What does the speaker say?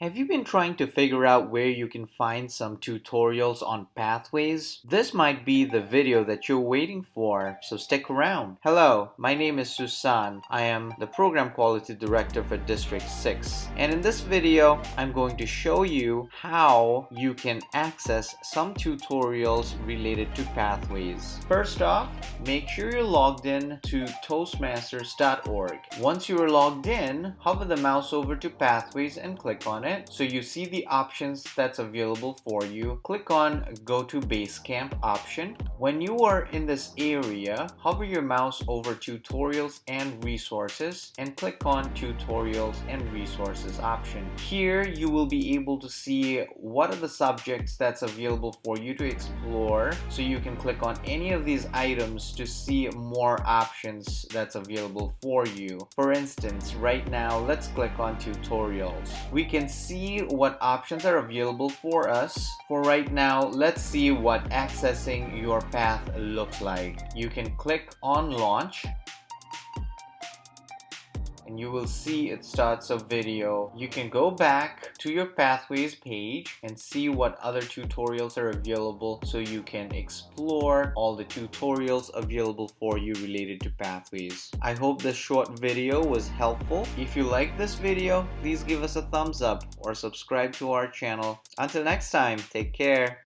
Have you been trying to figure out where you can find some tutorials on pathways? This might be the video that you're waiting for, so stick around. Hello, my name is Susan. I am the Program Quality Director for District 6. And in this video, I'm going to show you how you can access some tutorials related to pathways. First off, make sure you're logged in to Toastmasters.org. Once you are logged in, hover the mouse over to Pathways and click on it. So you see the options that's available for you. Click on Go to Basecamp option. When you are in this area, hover your mouse over Tutorials and Resources and click on Tutorials and Resources option. Here you will be able to see what are the subjects that's available for you to explore. So you can click on any of these items to see more options that's available for you. For instance, right now, let's click on Tutorials. We can see what options are available for us. For right now, let's see what accessing your path looks like. You can click on Launch and you will see it starts a video. You can go back to your Pathways page and see what other tutorials are available so you can explore all the tutorials available for you related to Pathways. I hope this short video was helpful. If you like this video, please give us a thumbs up or subscribe to our channel. Until next time, take care.